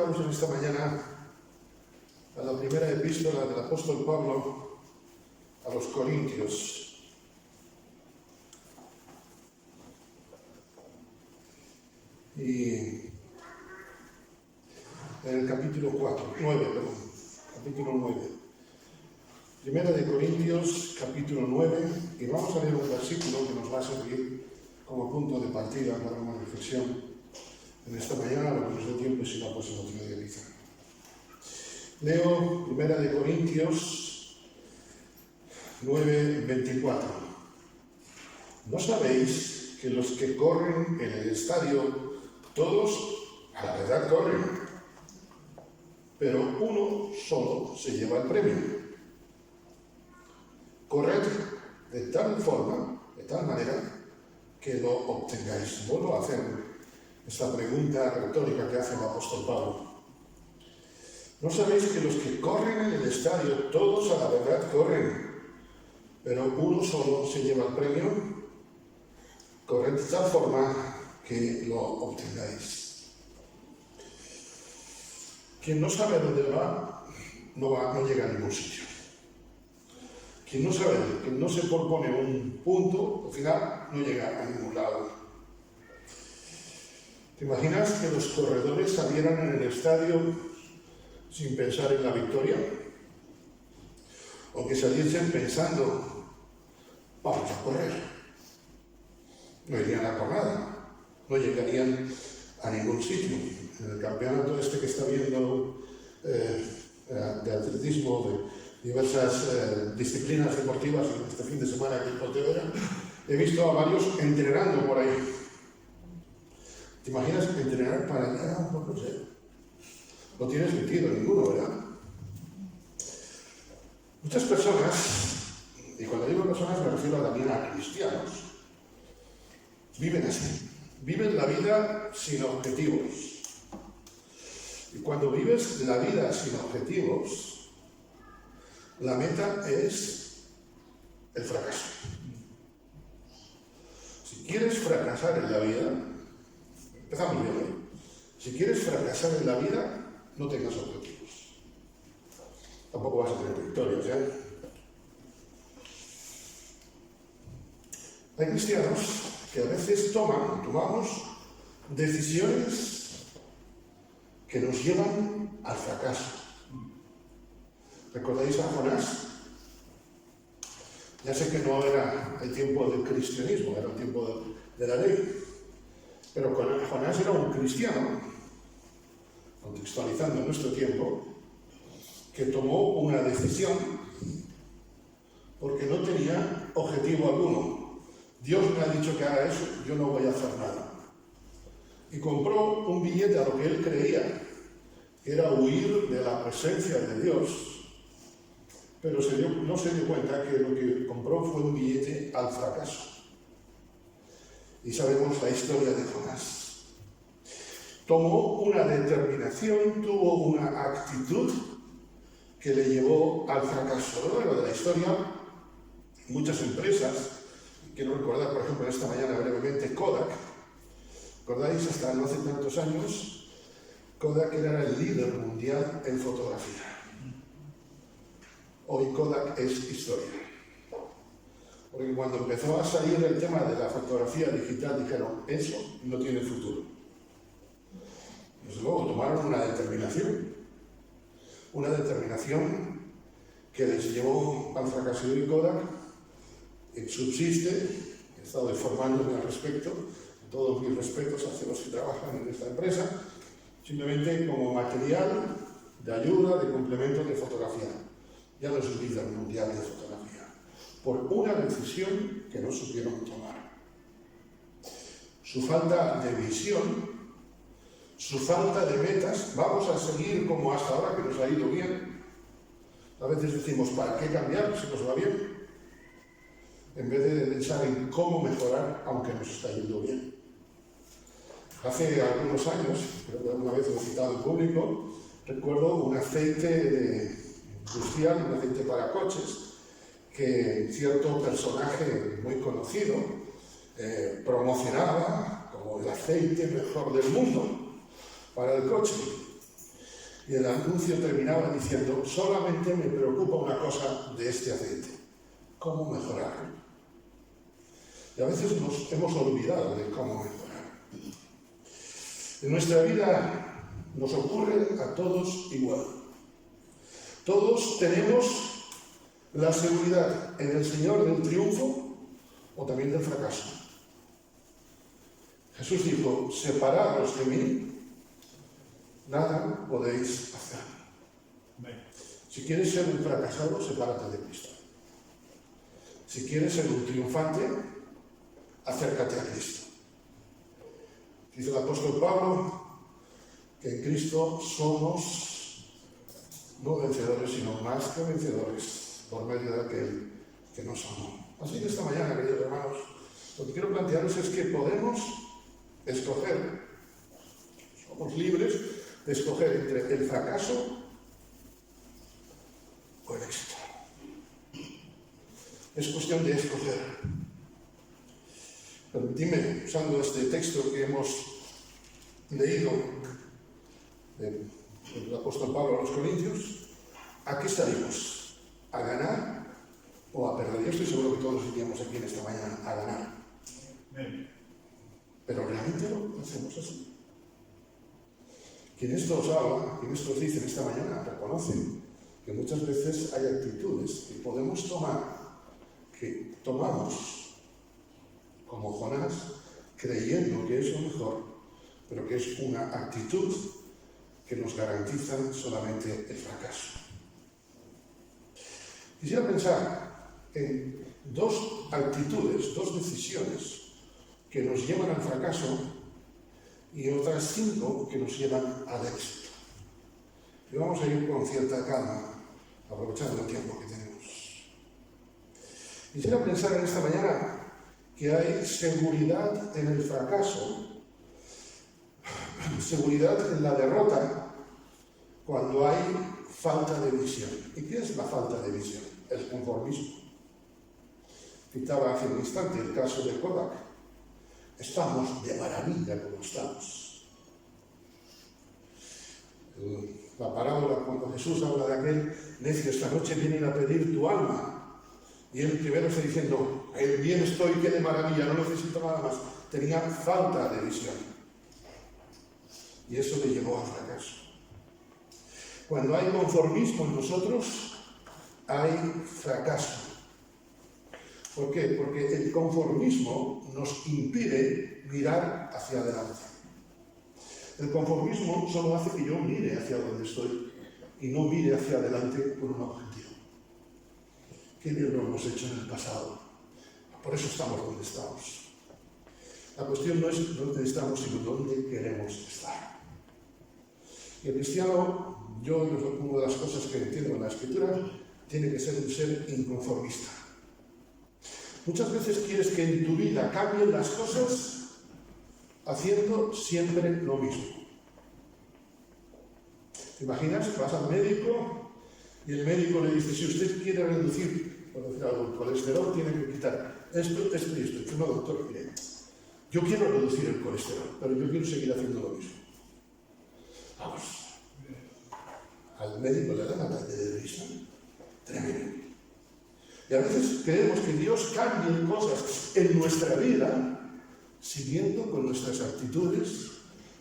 acercaros en esta mañana a la primera epístola del apóstol Pablo a los Corintios. Y en el capítulo 9. Primera de Corintios, capítulo 9, y vamos a leer un versículo que nos va a servir como punto de partida para una reflexión en esta mañana, lo que nos dé tiempo y si no, pues en otro día quizá. Leo Primera de Corintios 9, 24. ¿No sabéis que los que corren en el estadio, todos a la verdad corren, pero uno solo se lleva el premio? Corred de tal forma, de tal manera, que lo obtengáis. Vuelvo a hacer esta pregunta retórica que hace el apóstol Pablo. ¿No sabéis que los que corren en el estadio, todos a la verdad corren, pero uno solo se lleva el premio? Corred de tal forma que lo obtengáis. Quien no sabe a dónde va, no llega a ningún sitio. Quien no sabe, quien no se propone un punto, al final no llega a ningún lado. ¿Te imaginas que los corredores salieran en el estadio sin pensar en la victoria? O que saliesen pensando, vamos a correr. No irían a por nada, no llegarían a ningún sitio. En el campeonato este que está viendo de atletismo, de diversas disciplinas deportivas, este fin de semana aquí en Pontevedra, he visto a varios entrenando por ahí. ¿Te imaginas entrenar para allá? No sé. No tiene sentido ninguno, ¿verdad? Muchas personas, y cuando digo personas me refiero también a cristianos, viven así. Viven la vida sin objetivos. Y cuando vives la vida sin objetivos, la meta es el fracaso. Si quieres fracasar en la vida, empezamos bien hoy. Si quieres fracasar en la vida, no tengas objetivos. Tampoco vas a tener victorias, ¿eh? Hay cristianos que a veces tomamos decisiones que nos llevan al fracaso. ¿Recordáis a Jonás? Ya sé que no era el tiempo del cristianismo, era el tiempo de la ley. Pero Jonás era un cristiano, contextualizando nuestro tiempo, que tomó una decisión porque no tenía objetivo alguno. Dios me ha dicho que haga eso, yo no voy a hacer nada. Y compró un billete a lo que él creía, que era huir de la presencia de Dios, pero no se dio cuenta que lo que compró fue un billete al fracaso. Y sabemos la historia de Jonás. Tomó una determinación, tuvo una actitud que le llevó al fracaso. A lo largo de la historia, muchas empresas, quiero recordar, por ejemplo, esta mañana brevemente, Kodak. ¿Recordáis? Hasta no hace tantos años, Kodak era el líder mundial en fotografía. Hoy Kodak es historia. Porque cuando empezó a salir el tema de la fotografía digital, dijeron, eso no tiene futuro. Desde luego tomaron una determinación que les llevó al fracaso de Kodak, que subsiste, he estado informándome al respecto, todos mis respetos hacia los que trabajan en esta empresa, simplemente como material de ayuda, de complemento de fotografía. Ya no es el líder mundial de fotografía, por una decisión que no supieron tomar. Su falta de visión, su falta de metas, vamos a seguir como hasta ahora que nos ha ido bien. A veces decimos, ¿para qué cambiar si nos va bien? En vez de pensar en cómo mejorar, aunque nos está yendo bien. Hace algunos años, creo que alguna vez lo he citado en público, recuerdo un aceite industrial, un aceite para coches, que cierto personaje muy conocido promocionaba como el aceite mejor del mundo para el coche. Y el anuncio terminaba diciendo: solamente me preocupa una cosa de este aceite: cómo mejorarlo. Y a veces nos hemos olvidado de cómo mejorar. En nuestra vida nos ocurre a todos igual. Todos tenemos la seguridad en el Señor del triunfo o también del fracaso. Jesús dijo: separados de mí, nada podéis hacer. Si quieres ser un fracasado, sepárate de Cristo. Si quieres ser un triunfante, acércate a Cristo. Dice el apóstol Pablo que en Cristo somos no vencedores, sino más que vencedores por medio de aquel que nos amó. Así que esta mañana, queridos hermanos, lo que quiero plantearos es que podemos escoger, somos libres de escoger entre el fracaso o el éxito. Es cuestión de escoger. Permitidme, usando este texto que hemos leído del apóstol Pablo a los Corintios, ¿a qué salimos? ¿A ganar o a perder? Yo estoy seguro que todos iríamos aquí en esta mañana a ganar. Pero realmente lo hacemos así. Quien esto os habla, quien esto os dice en esta mañana, reconocen que muchas veces hay actitudes que podemos tomar, que tomamos como Jonás, creyendo que es lo mejor, pero que es una actitud que nos garantiza solamente el fracaso. Quisiera pensar en dos actitudes, dos decisiones que nos llevan al fracaso y otras 5 que nos llevan al éxito. Y vamos a ir con cierta calma, aprovechando el tiempo que tenemos. Quisiera pensar en esta mañana que hay seguridad en el fracaso, seguridad en la derrota, cuando hay falta de visión. ¿Y qué es la falta de visión? El conformismo. Citaba hace un instante el caso de Kodak. Estamos de maravilla como estamos. La parábola, cuando Jesús habla de aquel necio: esta noche vienen a pedir tu alma. Y él primero está diciendo: bien estoy, qué de maravilla, no necesito nada más. Tenía falta de visión. Y eso le llevó al fracaso. Cuando hay conformismo en nosotros, hay fracaso. ¿Por qué? Porque el conformismo nos impide mirar hacia adelante. El conformismo solo hace que yo mire hacia donde estoy y no mire hacia adelante con un objetivo. Qué bien lo hemos hecho en el pasado. Por eso estamos donde estamos. La cuestión no es dónde estamos, sino dónde queremos estar. Y el cristiano, yo, una de las cosas que entiendo en la Escritura, tiene que ser un ser inconformista. Muchas veces quieres que en tu vida cambien las cosas haciendo siempre lo mismo. ¿Te imaginas? Vas al médico y el médico le dice: si usted quiere reducir, por decir algo, el colesterol, tiene que quitar esto, esto y esto. Dice: no, doctor, mire, yo quiero reducir el colesterol, pero yo quiero seguir haciendo lo mismo. Vamos. Al médico le da una ataque de risa tremendo. Y a veces queremos que Dios cambie cosas en nuestra vida siguiendo con nuestras actitudes,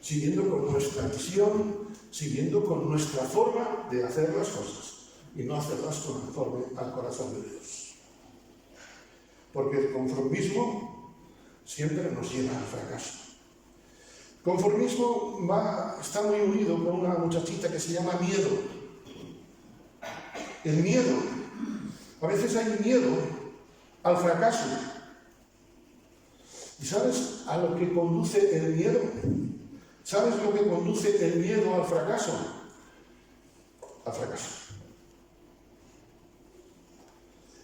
siguiendo con nuestra visión, siguiendo con nuestra forma de hacer las cosas y no hacerlas conforme al corazón de Dios. Porque el conformismo siempre nos lleva al fracaso. El conformismo está muy unido con una muchachita que se llama miedo. El miedo. A veces hay miedo al fracaso. ¿Y sabes a lo que conduce el miedo? ¿Sabes lo que conduce el miedo al fracaso? Al fracaso.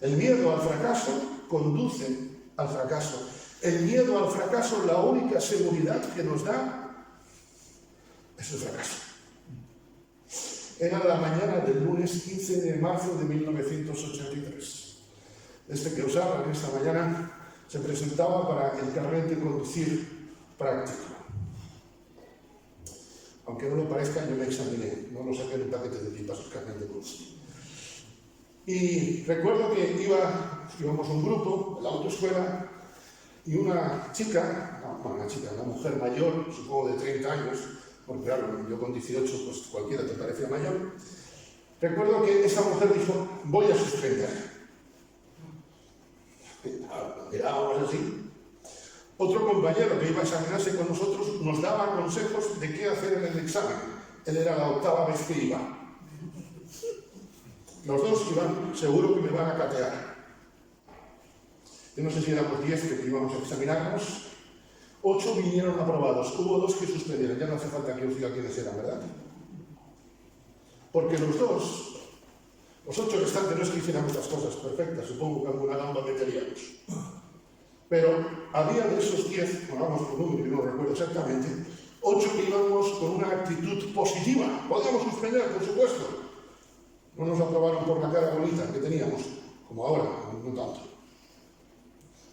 El miedo al fracaso conduce al fracaso. El miedo al fracaso, la única seguridad que nos da es el fracaso. Era la mañana del lunes 15 de marzo de 1983. Este que os habla en esta mañana se presentaba para el carnet de conducir práctico. Aunque no lo parezca, yo me examiné, no lo saqué en un paquete de pipas, el carnet de cruz. Y recuerdo que íbamos un grupo en la autoescuela y una mujer mayor, supongo de 30 años, porque claro, yo con 18, pues cualquiera te parecía mayor. Recuerdo que esa mujer dijo, voy a suspender. Mirábamos así. Otro compañero que iba a examinarse con nosotros nos daba consejos de qué hacer en el examen. Él era la 8ª vez que iba. Los dos iban, seguro que me van a catear. Yo no sé si éramos 10 que íbamos a examinarnos. 8 vinieron aprobados. Hubo 2 que suspendieron. Ya no hace falta que os diga quiénes eran, ¿verdad? Porque los 8 restantes no es que hicieran estas cosas perfectas. Supongo que alguna gamba meteríamos. Pero había de esos 10, vamos por número, yo no recuerdo exactamente, 8 que íbamos con una actitud positiva. Podíamos suspender, por supuesto. No nos aprobaron por la cara bonita que teníamos, como ahora, no tanto.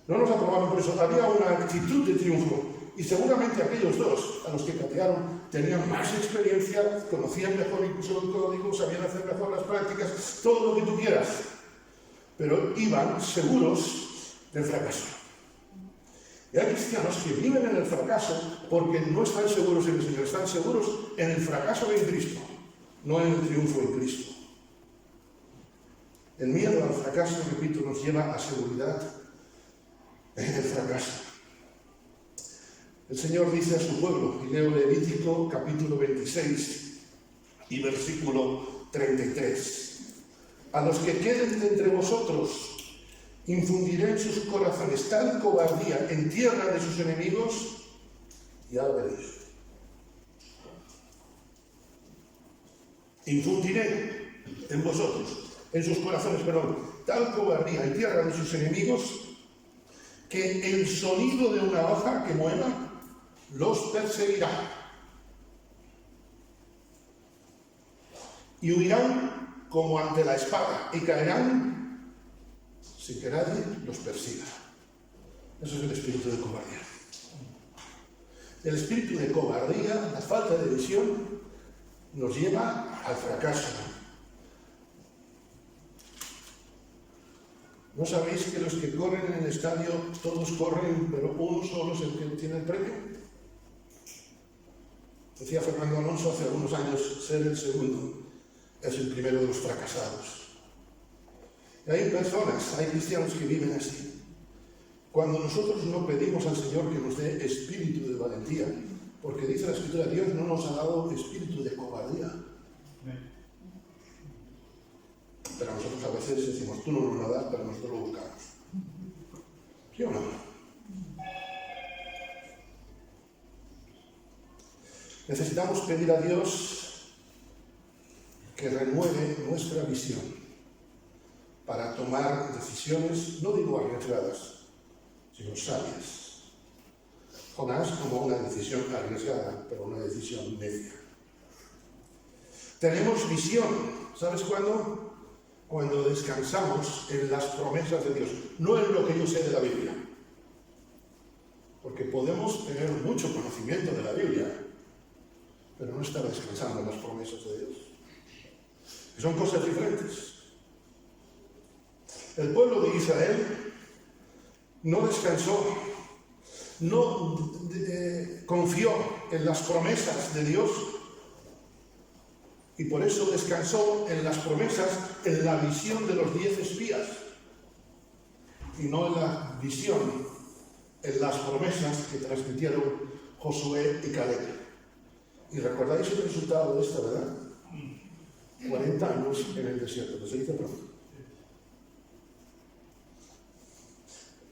No nos aprobaron por eso. Había una actitud de triunfo. Y seguramente aquellos 2 a los que catearon tenían más experiencia, conocían mejor incluso el código, sabían hacer mejor las prácticas, todo lo que tú quieras. Pero iban seguros del fracaso. Y hay cristianos que viven en el fracaso porque no están seguros en el Señor, están seguros en el fracaso en Cristo, no en el triunfo en Cristo. El miedo al fracaso, repito, nos lleva a seguridad en el fracaso. El Señor dice a su pueblo, y leo Levítico capítulo 26 y versículo 33, a los que queden de entre vosotros infundiré en sus corazones tal cobardía en tierra de sus enemigos, y ahora veréis. Infundiré en vosotros, en sus corazones, tal cobardía en tierra de sus enemigos, que el sonido de una hoja que mueva los perseguirá. Y huirán como ante la espada, y caerán sin que nadie los persiga. Eso es el espíritu de cobardía. El espíritu de cobardía, la falta de visión, nos lleva al fracaso. ¿No sabéis que los que corren en el estadio, todos corren, pero uno solo es el que obtiene el premio? Decía Fernando Alonso hace algunos años, ser el segundo es el primero de los fracasados. Y hay personas, hay cristianos que viven así. Cuando nosotros no pedimos al Señor que nos dé espíritu de valentía, porque dice la Escritura, Dios no nos ha dado espíritu de cobardía. Pero nosotros a veces decimos, tú no nos lo das, pero nosotros lo buscamos. ¿Sí o no? Necesitamos pedir a Dios que renueve nuestra visión para tomar decisiones, no digo arriesgadas, sino sabias. Jonás tomó una decisión arriesgada, pero una decisión necia. Tenemos visión, ¿sabes cuándo? Cuando descansamos en las promesas de Dios, no en lo que yo sé de la Biblia. Porque podemos tener mucho conocimiento de la Biblia, pero no estar descansando en las promesas de Dios. Que son cosas diferentes. El pueblo de Israel no descansó, no confió en las promesas de Dios, y por eso descansó en las promesas, en la visión de los 10 espías, y no en la visión, en las promesas que transmitieron Josué y Caleb. Y recordáis el resultado de esta, ¿verdad? 40 años en el desierto, ¿se dice pronto?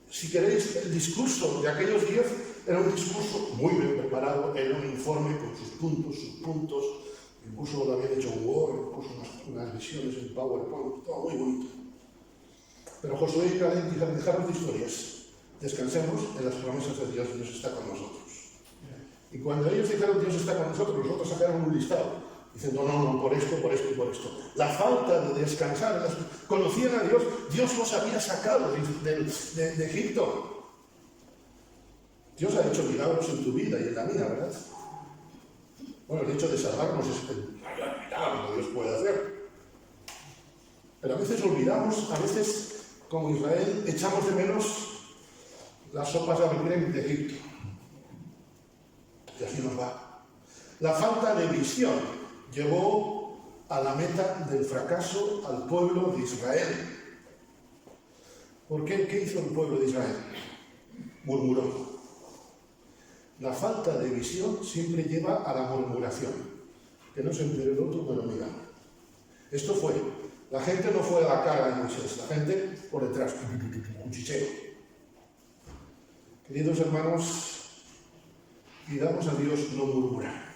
Si queréis, el discurso de aquellos 10 era un discurso muy bien preparado, era un informe con sus puntos, incluso lo habían hecho en Word, puso unas visiones en PowerPoint, todo muy bonito. Pero Josué y Caleb dijeron, dejaros de historias, descansemos en las promesas de Dios, Dios está con nosotros. Y cuando ellos dijeron Dios está con nosotros, los otros sacaron un listado, diciendo no, por esto y por esto. La falta de descansar, conocían a Dios, Dios los había sacado de Egipto. Dios ha hecho milagros en tu vida y en la mía, ¿verdad? Bueno, el hecho de salvarnos es el mayor milagro que Dios puede hacer. Pero a veces olvidamos, a veces, como Israel, echamos de menos las sopas de Abimelech de Egipto. Y así nos va. La falta de visión llevó a la meta del fracaso al pueblo de Israel. ¿Por qué? ¿Qué hizo el pueblo de Israel? Murmuró. La falta de visión siempre lleva a la murmuración. Que no se entere el otro, pero mira. Esto fue. La gente no fue a la cara de Moisés, la gente por detrás. Cuchicheo. Queridos hermanos, pidamos a Dios no murmurar.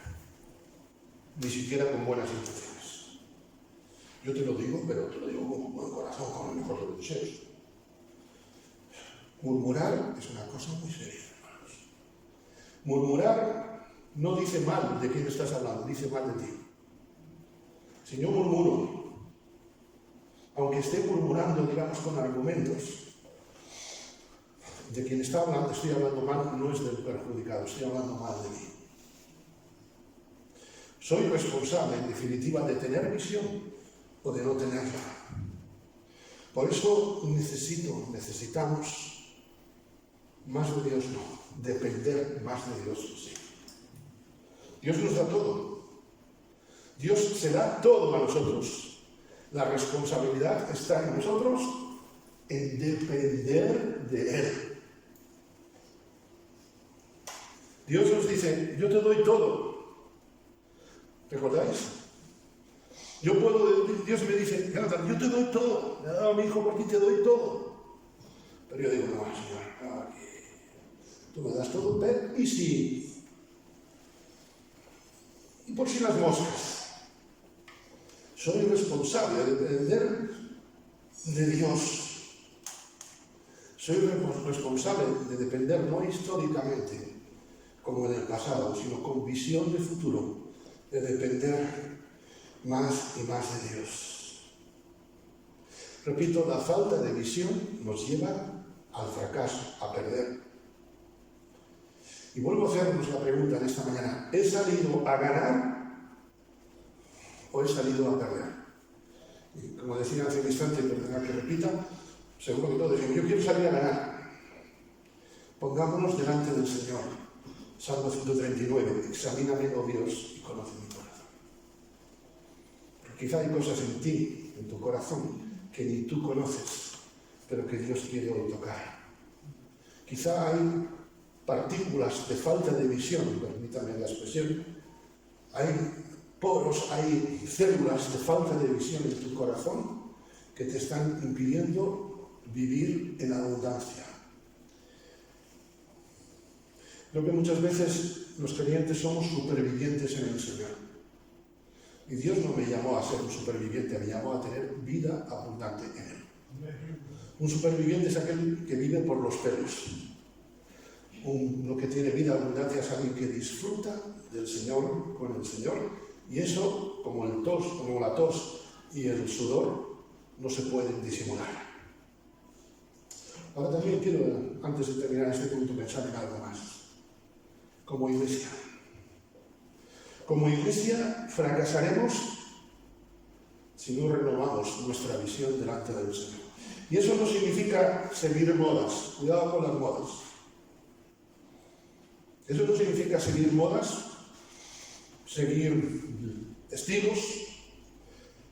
Ni siquiera con buenas intenciones. Yo te lo digo, pero te lo digo con buen corazón, con el mejor de los deseos. Murmurar es una cosa muy seria, hermanos. Murmurar no dice mal de quién estás hablando, dice mal de ti. Si yo murmuro, aunque esté murmurando, digamos, con argumentos, de quien está hablando, estoy hablando mal, no es del perjudicado, estoy hablando mal de mí. Soy responsable, en definitiva, de tener visión o de no tenerla. Por eso necesitamos más de Dios, no, depender más de Dios, sí. Dios nos da todo. Dios se da todo a nosotros. La responsabilidad está en nosotros en depender de Él. Dios nos dice, yo te doy todo. ¿Recordáis? Dios me dice, Jonathan, yo te doy todo. Me ha dado a mi hijo por ti, te doy todo. Pero yo digo, no, Señor, aquí. Tú me das todo, pero ¿y si? ¿Y por si las moscas? Soy responsable de depender de Dios. Soy responsable de depender no históricamente, como en el pasado, sino con visión de futuro, de depender más y más de Dios. Repito, la falta de visión nos lleva al fracaso, a perder. Y vuelvo a hacernos la pregunta en esta mañana, ¿he salido a ganar o he salido a perder? Y como decía hace un instante, perdonad que repita, seguro que todos decimos, yo quiero salir a ganar. Pongámonos delante del Señor. Salmo 139, examíname, oh Dios, y conoce mi corazón. Porque quizá hay cosas en ti, en tu corazón, que ni tú conoces, pero que Dios quiere hoy tocar. Quizá hay partículas de falta de visión, permítame la expresión, hay poros, hay células de falta de visión en tu corazón que te están impidiendo vivir en abundancia. Creo que muchas veces los creyentes somos supervivientes en el Señor. Y Dios no me llamó a ser un superviviente, me llamó a tener vida abundante en Él. Un superviviente es aquel que vive por los pelos. Lo que tiene vida abundante es alguien que disfruta del Señor, con el Señor, y eso, como la tos y el sudor, no se pueden disimular. Ahora también quiero, antes de terminar este punto, pensar en algo más. Como iglesia fracasaremos si no renovamos nuestra visión delante del Señor. Y eso no significa seguir modas, cuidado con las modas. Eso no significa seguir modas, seguir estilos.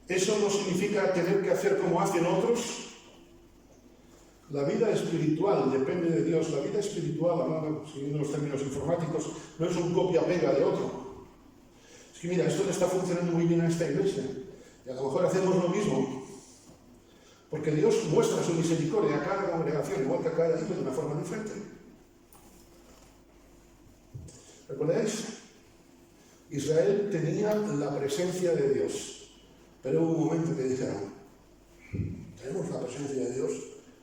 Eso no significa tener que hacer como hacen otros. La vida espiritual depende de Dios. La vida espiritual, hablando, siguiendo los términos informáticos, no es un copia-pega de otro. Es que mira, esto le está funcionando muy bien a esta iglesia. Y a lo mejor hacemos lo mismo. Porque Dios muestra su misericordia a cada congregación, igual que a cada hijo, de una forma diferente. ¿Recordáis? Israel tenía la presencia de Dios. Pero hubo un momento que dijeron, tenemos la presencia de Dios,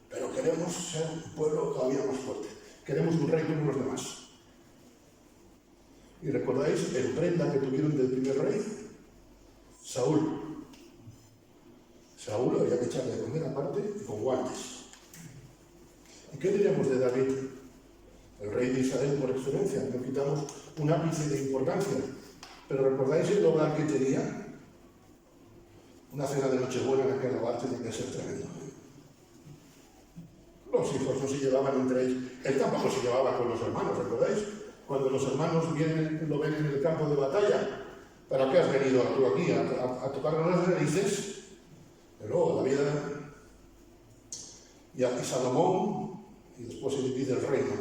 pero queremos ser un pueblo todavía más fuerte. Queremos un rey como los demás. ¿Y recordáis el prenda que tuvieron del primer rey? Saúl. Saúl había que echarle de comer aparte y con guantes. ¿Y qué diremos de David? El rey de Israel por excelencia. No quitamos un ápice de importancia. Pero ¿recordáis el hogar que tenía? Una cena de Nochebuena en aquel hogar tenía que ser tremendo. Los hijos no se llevaban entre ellos. Él tampoco se llevaba con los hermanos, ¿recordáis? Cuando los hermanos lo ven en el campo de batalla, ¿para qué has venido tú aquí? ¿A tocarnos las narices? Pero la vida... Y Salomón, y después se divide el reino,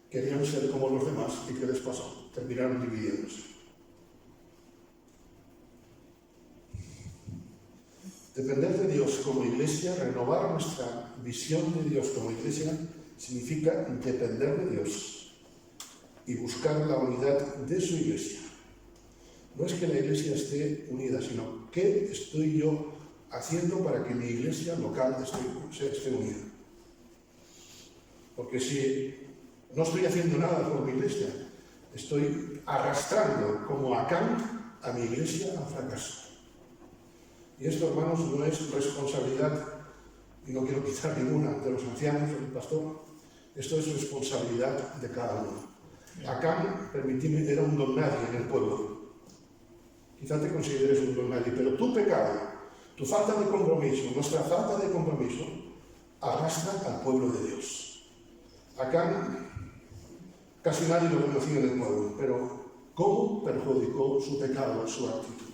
querían ser como los demás. ¿Y qué les pasó? Terminaron dividiéndose. Depender de Dios como iglesia, renovar nuestra visión de Dios como iglesia, significa depender de Dios y buscar la unidad de su iglesia. No es que la iglesia esté unida, sino ¿qué estoy yo haciendo para que mi iglesia local esté unida? Porque si no estoy haciendo nada por mi iglesia, estoy arrastrando como Acán a mi iglesia al fracaso. Y esto, hermanos, no es responsabilidad, y no quiero quitar ninguna de los ancianos o del pastor, esto es responsabilidad de cada uno. Acán, permitidme, era un don nadie en el pueblo. Quizá te consideres un don nadie, pero tu pecado, tu falta de compromiso, nuestra falta de compromiso, arrastra al pueblo de Dios. Acán casi nadie lo conocía en el pueblo, pero ¿cómo perjudicó su pecado, su actitud?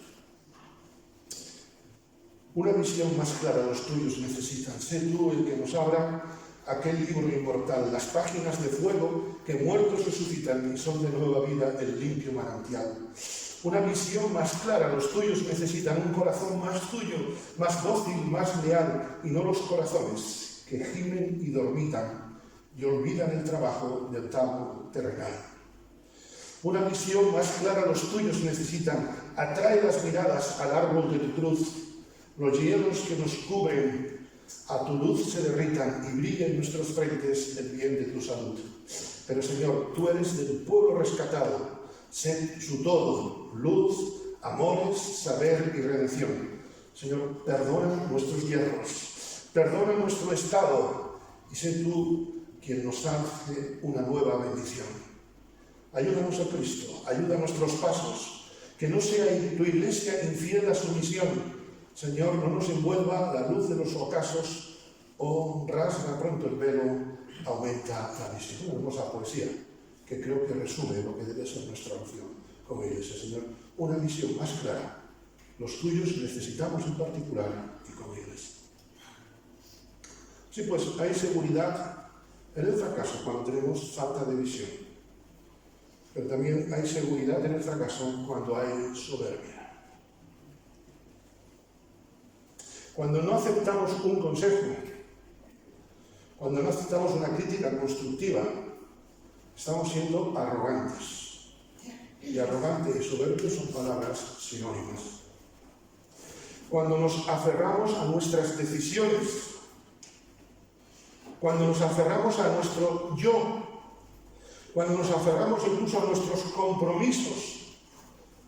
Una visión más clara los tuyos necesitan. Sé tú el que nos abra aquel libro inmortal, las páginas de fuego que muertos resucitan y son de nueva vida el limpio manantial. Una visión más clara los tuyos necesitan, un corazón más tuyo, más dócil, más leal, y no los corazones que gimen y dormitan y olvidan el trabajo del tamo terrenal. Una visión más clara los tuyos necesitan, atrae las miradas al árbol de tu cruz. Los hielos que nos cubren a tu luz se derritan y brillan nuestros frentes el bien de tu salud. Pero Señor, tú eres del pueblo rescatado, sé su todo, luz, amores, saber y redención. Señor, perdona nuestros hierros, perdona nuestro estado y sé tú quien nos hace una nueva bendición. Ayúdanos a Cristo, ayuda a nuestros pasos, que no sea tu iglesia infiel a su misión. Señor, no nos envuelva la luz de los ocasos o rasga pronto el velo, aumenta la visión. Una hermosa poesía que creo que resume lo que debe ser nuestra oración como iglesia. Señor, una visión más clara. Los tuyos necesitamos en particular y como iglesia. Sí, pues hay seguridad en el fracaso cuando tenemos falta de visión. Pero también hay seguridad en el fracaso cuando hay soberbia. Cuando no aceptamos un consejo, cuando no aceptamos una crítica constructiva, estamos siendo arrogantes. Y arrogante y soberbio son palabras sinónimas. Cuando nos aferramos a nuestras decisiones, cuando nos aferramos a nuestro yo, cuando nos aferramos incluso a nuestros compromisos,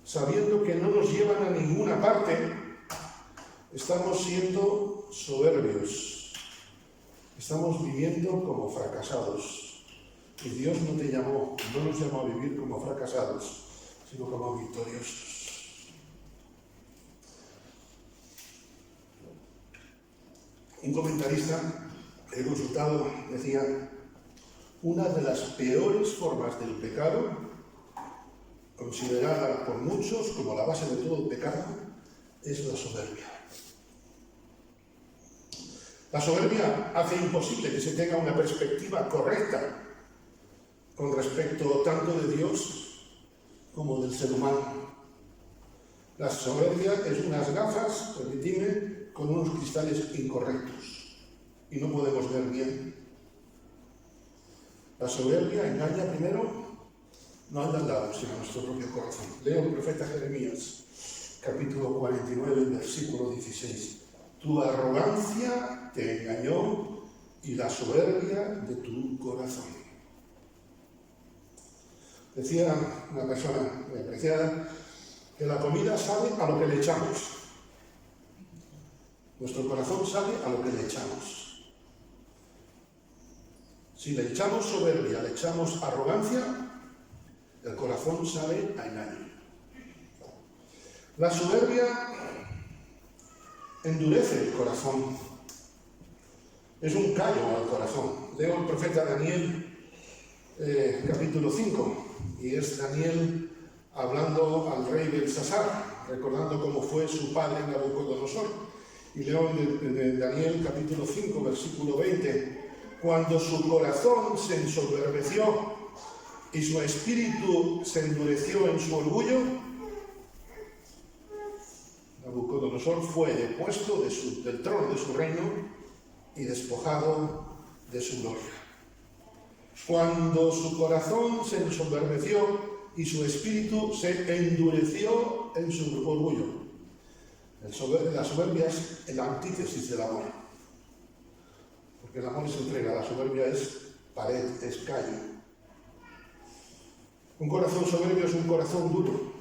sabiendo que no nos llevan a ninguna parte, estamos siendo soberbios, estamos viviendo como fracasados. Y Dios no nos llamó a vivir como fracasados, sino como victoriosos. Un comentarista que he consultado decía: una de las peores formas del pecado, considerada por muchos como la base de todo el pecado, es la soberbia. La soberbia hace imposible que se tenga una perspectiva correcta con respecto tanto de Dios como del ser humano. La soberbia es unas gafas, permitidme, con unos cristales incorrectos y no podemos ver bien. La soberbia engaña primero, no al de al lado, sino a nuestro propio corazón. Leo el profeta Jeremías, capítulo 49, versículo 16. Tu arrogancia te engañó y la soberbia de tu corazón. Decía una persona muy apreciada que la comida sabe a lo que le echamos. Nuestro corazón sabe a lo que le echamos. Si le echamos soberbia, le echamos arrogancia, el corazón sabe a engaño. La soberbia endurece el corazón. Es un callo al corazón. Leo el profeta Daniel, capítulo 5, y es Daniel hablando al rey Belsasar, recordando cómo fue su padre Nabucodonosor. Y leo en Daniel, capítulo 5, versículo 20, cuando su corazón se ensoberbeció y su espíritu se endureció en su orgullo, Nabucodonosor fue depuesto del trono de su reino y despojado de su gloria. Cuando su corazón se ensoberbeció y su espíritu se endureció en su orgullo. La soberbia es la antítesis del amor. Porque el amor es entrega, la soberbia es pared, es callo. Un corazón soberbio es un corazón duro.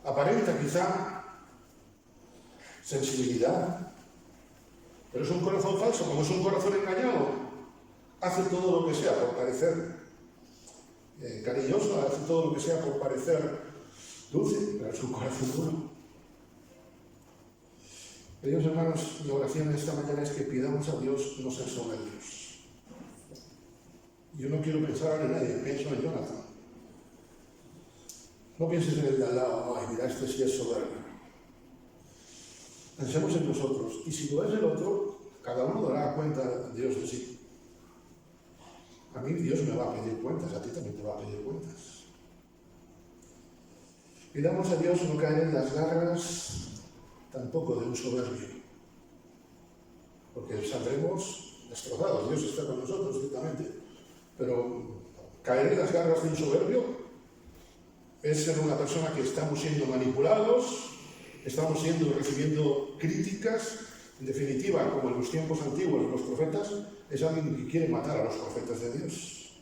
Aparenta quizá sensibilidad, pero es un corazón falso. Como es un corazón engañado, hace todo lo que sea por parecer cariñoso, hace todo lo que sea por parecer dulce, pero es un corazón duro. Queridos hermanos, mi oración esta mañana es que pidamos a Dios no ser soberbios. Yo no quiero pensar en nadie, pienso en Jonathan. No pienses en el de al lado, ay, mira, este sí es soberbio. Pensemos en nosotros, y si lo es el otro, cada uno dará cuenta a Dios de sí. A mí Dios me va a pedir cuentas, a ti también te va a pedir cuentas. Pidamos a Dios no caer en las garras tampoco de un soberbio, porque saldremos destrozados. Dios está con nosotros, ciertamente, pero caer en las garras de un soberbio es ser una persona que estamos siendo manipulados, estamos recibiendo críticas. En definitiva, como en los tiempos antiguos, los profetas, es alguien que quiere matar a los profetas de Dios.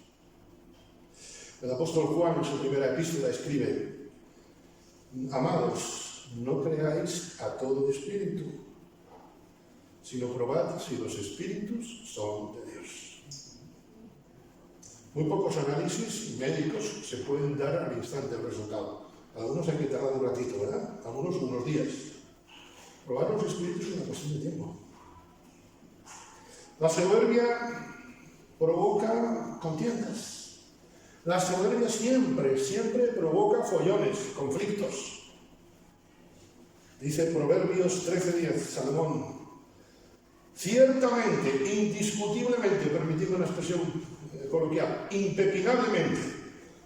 El apóstol Juan en su primera epístola escribe: amados, no creáis a todo espíritu, sino probad si los espíritus son de Dios. Muy pocos análisis médicos se pueden dar al instante el resultado. Algunos hay que tardar un ratito, ¿verdad? Algunos unos días. Probar los espíritus es una cuestión de tiempo. La soberbia provoca contiendas. La soberbia siempre provoca follones, conflictos. Dice Proverbios 13:10, Salomón: ciertamente, indiscutiblemente, permitiendo una expresión coloquial, impepinablemente,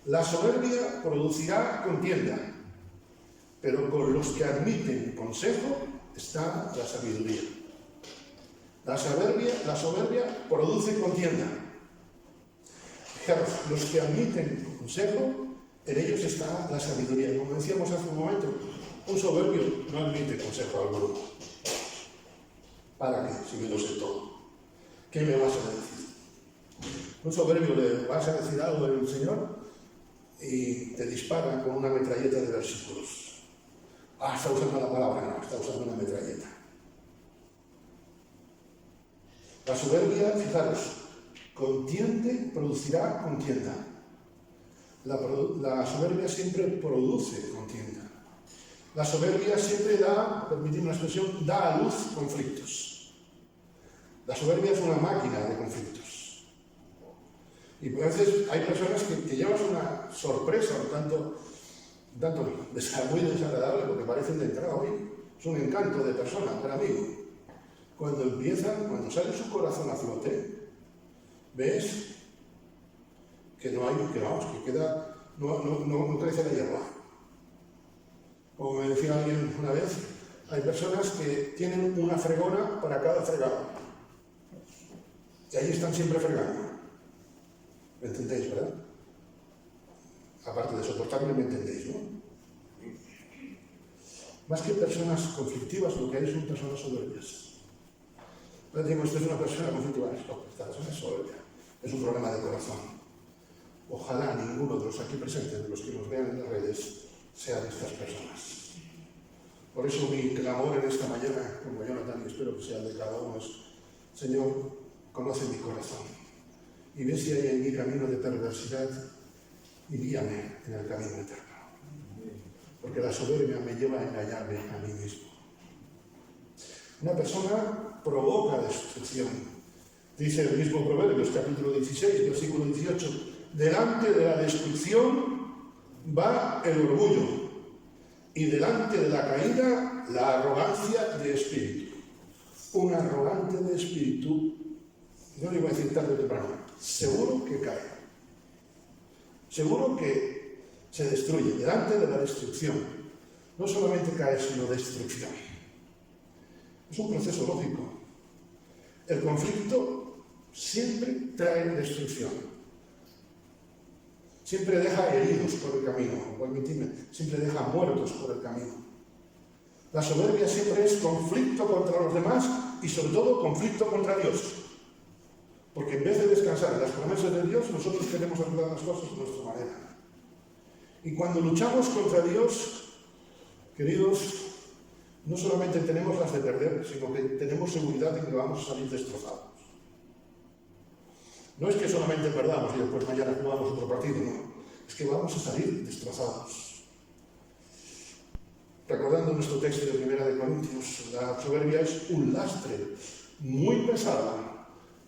la soberbia producirá contienda, pero con los que admiten consejo está la sabiduría. La soberbia produce contienda. Fijaros, los que admiten consejo, en ellos está la sabiduría. Como decíamos hace un momento, un soberbio no admite consejo alguno. ¿Para qué? Si me lo sé todo. ¿Qué me vas a decir? Un soberbio le vas a decir algo del Señor y te dispara con una metralleta de versículos. Ah, está usando la palabra, no, está usando una metralleta. La soberbia, fijaros, producirá contienda. La soberbia siempre produce contienda. La soberbia siempre permitidme una expresión, da a luz conflictos. La soberbia es una máquina de conflictos. Y a veces hay personas que llevan una sorpresa, un tanto muy desagradable, porque parecen de entrada hoy. Es un encanto de persona, pero amigo. Cuando sale su corazón a flote, ves que no crece la hierba. Como me decía alguien una vez, hay personas que tienen una fregona para cada fregado. Y ahí están siempre fregando. ¿Me entendéis, verdad? Aparte de soportarme, me entendéis, ¿no? Más que personas conflictivas, lo que hay son personas soberbias. No decimos, esta es una persona conflictiva, esta persona es soberbia. Es un problema de corazón. Ojalá ninguno de los aquí presentes, de los que nos vean en las redes, sea de estas personas. Por eso mi clamor en esta mañana, como Jonathan, y espero que sea de cada uno, es: Señor, conoce mi corazón y ve si hay en mi camino de perversidad y guíame en el camino eterno. Porque porque la soberbia me lleva a engañarme a mí mismo. Una persona provoca destrucción. Dice el mismo Proverbios, capítulo 16, versículo 18, delante de la destrucción va el orgullo y delante de la caída la arrogancia de espíritu. Un arrogante de espíritu, no le voy a decir tarde o temprano, seguro que cae. Seguro que se destruye delante de la destrucción. No solamente cae, sino destrucción. Es un proceso lógico. El conflicto siempre trae destrucción. Siempre deja heridos por el camino, siempre deja muertos por el camino. La soberbia siempre es conflicto contra los demás y sobre todo conflicto contra Dios. Porque en vez de descansar en las promesas de Dios, nosotros queremos hacer las cosas de nuestra manera. Y cuando luchamos contra Dios, queridos, no solamente tenemos las de perder, sino que tenemos seguridad de que vamos a salir destrozados. No es que solamente perdamos y después mañana jugamos otro partido, no. Es que vamos a salir destrozados. Recordando nuestro texto de 1 Corintios, la soberbia es un lastre muy pesado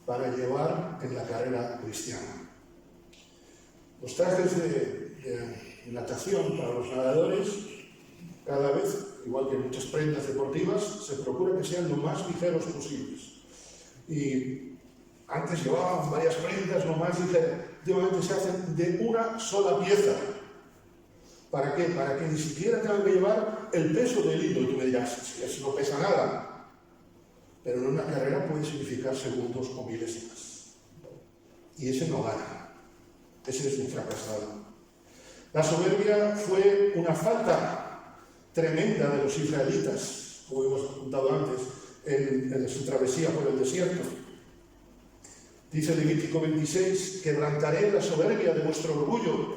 para llevar en la carrera cristiana. Los trajes de natación para los nadadores, cada vez, igual que muchas prendas deportivas, se procura que sean lo más ligeros posibles. Y antes llevaban varias prendas lo más ligeras, de momento se hacen de una sola pieza. ¿Para qué? Para que ni siquiera tengan que llevar el peso del hilo. Y tú me dirás, si eso no pesa nada. Pero en una carrera puede significar segundos o milésimas. Y ese no gana. Ese es un fracasado. La soberbia fue una falta tremenda de los israelitas, como hemos apuntado antes, en su travesía por el desierto. Dice Levítico 26, quebrantaré la soberbia de vuestro orgullo.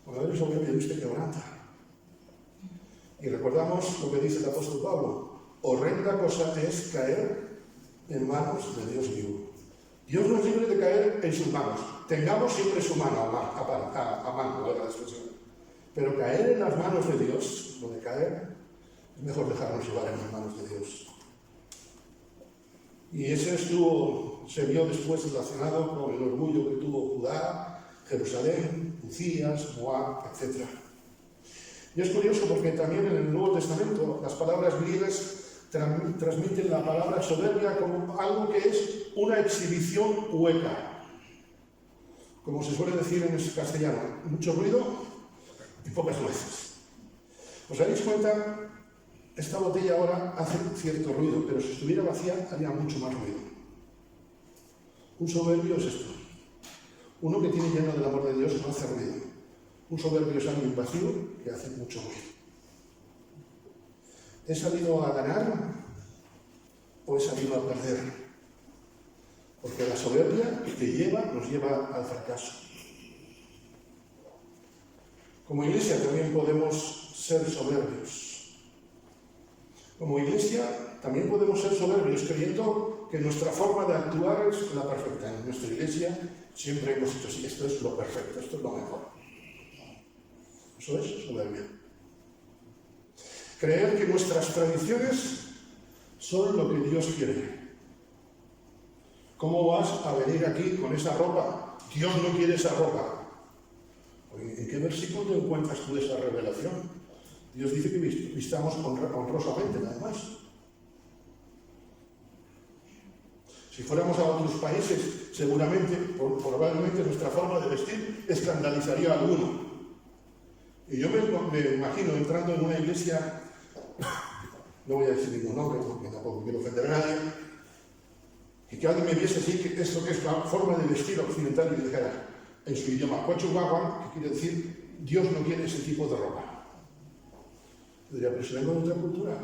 Por haber soberbia usted quebranta. Y recordamos lo que dice el apóstol Pablo, horrenda cosa es caer en manos de Dios vivo. Dios nos libre de caer en sus manos. Tengamos siempre su mano a mano, la expresión. Pero caer en las manos de Dios, lo de caer, es mejor dejarnos llevar en las manos de Dios. Y ese se vio después relacionado con el orgullo que tuvo Judá, Jerusalén, Ucías, Moab, etc. Y es curioso porque también en el Nuevo Testamento las palabras griegas transmiten la palabra soberbia como algo que es una exhibición hueca. Como se suele decir en el castellano, mucho ruido y pocas nueces. ¿Os dais cuenta? Esta botella ahora hace cierto ruido, pero si estuviera vacía haría mucho más ruido. Un soberbio es esto. Uno que tiene lleno del amor de Dios no hace ruido. Un soberbio es alguien vacío que hace mucho ruido. ¿He salido a ganar o he salido a perder? Porque la soberbia nos lleva al fracaso. Como iglesia también podemos ser soberbios. Como iglesia también podemos ser soberbios creyendo que nuestra forma de actuar es la perfecta. En nuestra iglesia siempre hemos dicho, sí, esto es lo perfecto, esto es lo mejor. Eso es soberbia. Creer que nuestras tradiciones son lo que Dios quiere. ¿Cómo vas a venir aquí con esa ropa? Dios no quiere esa ropa. ¿En qué versículo te encuentras tú esa revelación? Dios dice que vistamos honrosamente, nada más. Si fuéramos a otros países, seguramente, probablemente nuestra forma de vestir escandalizaría a alguno. Y yo me imagino entrando en una iglesia, no voy a decir ningún nombre porque tampoco quiero ofender a nadie, y que alguien me viese así, que esto que es la forma de vestir occidental y dijera en su idioma, Cochuguagua, que quiere decir, Dios no quiere ese tipo de ropa. Yo diría, pero si vengo de otra cultura.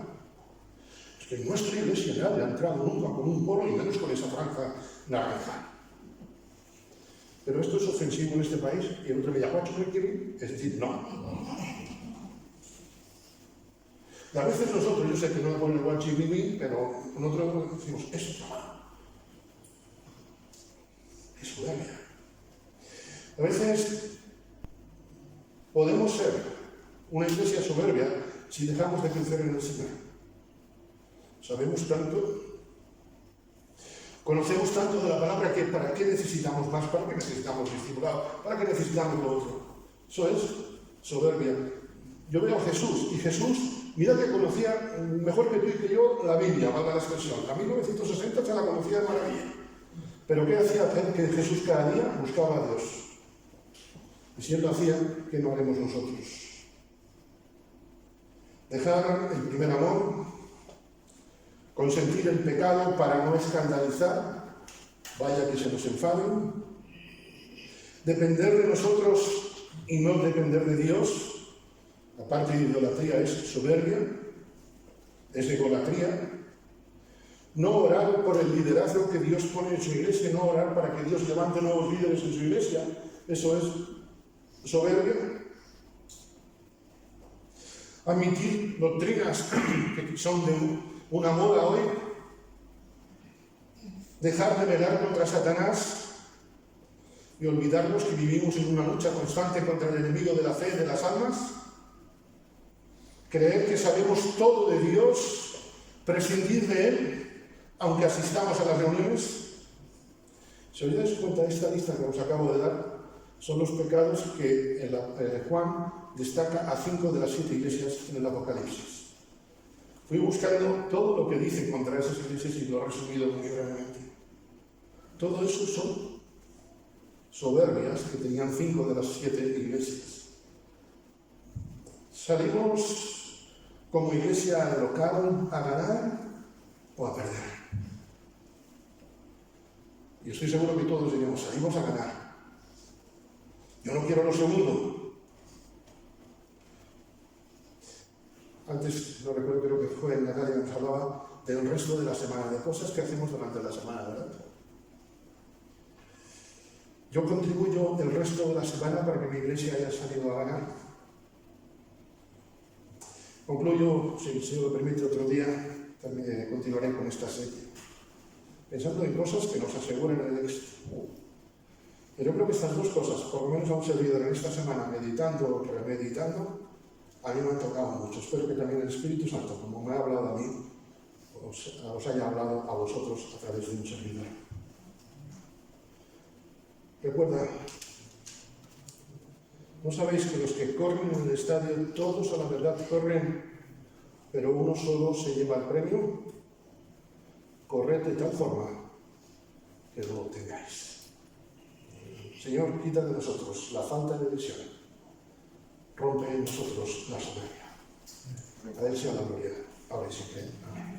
Es que en nuestra iglesia nadie ha entrado nunca con un polo y menos con esa franja naranja. Pero esto es ofensivo en este país y el otro me llama es decir, no. Y a veces nosotros, yo sé que no me ponen el guanchibimi, pero nosotros decimos, eso está mal. Es soberbia. A veces podemos ser una iglesia soberbia si dejamos de crecer en el Señor. Sabemos tanto, conocemos tanto de la palabra que ¿para qué necesitamos más? ¿Para qué necesitamos discipulado? ¿Para qué necesitamos lo otro? Eso es soberbia. Yo veo a Jesús, y Jesús, mira que conocía mejor que tú y que yo la Biblia, valga la expresión. A 1960 se la conocía de maravilla. Pero ¿qué hacía que Jesús cada día buscaba a Dios? Y si Él lo hacía, ¿qué no haremos nosotros? Dejar el primer amor, consentir el pecado para no escandalizar, vaya que se nos enfaden, depender de nosotros y no depender de Dios. Aparte de idolatría es soberbia, es egolatría. No orar por el liderazgo que Dios pone en su iglesia, no orar para que Dios levante nuevos líderes en su iglesia, eso es soberbia. Admitir doctrinas que son de una moda hoy, dejar de velar contra Satanás y olvidarnos que vivimos en una lucha constante contra el enemigo de la fe y de las almas. Creer que sabemos todo de Dios, prescindir de Él, aunque asistamos a las reuniones. Si os dais cuenta, esta lista que os acabo de dar son los pecados que Juan destaca a 5 de las 7 iglesias en el Apocalipsis. Fui buscando todo lo que dicen contra esas iglesias y lo he resumido muy brevemente. Todo eso son soberbias que tenían 5 de las 7 iglesias. Salimos como iglesia local a ganar o a perder. Y estoy seguro que todos diríamos, salimos a ganar. Yo no quiero lo segundo. Antes, no recuerdo, creo que fue en la calle que nos hablaba del resto de la semana, de cosas que hacemos durante la semana, ¿verdad? Yo contribuyo el resto de la semana para que mi iglesia haya salido a ganar. Concluyo, si el Señor lo permite, otro día, también continuaré con esta serie, pensando en cosas que nos aseguren el éxito. Pero yo creo que estas dos cosas, por lo menos a un servidor en esta semana, meditando o remeditando, a mí me han tocado mucho. Espero que también el Espíritu Santo, como me ha hablado a mí, os haya hablado a vosotros a través de un servidor. Recuerda, ¿no sabéis que los que corren en el estadio, todos a la verdad corren, pero uno solo se lleva el premio? Corred de tal forma que lo obtengáis. Señor, quita de nosotros la falta de visión. Rompe en nosotros la soberbia. A Él sea la gloria, ahora y siempre. Amén.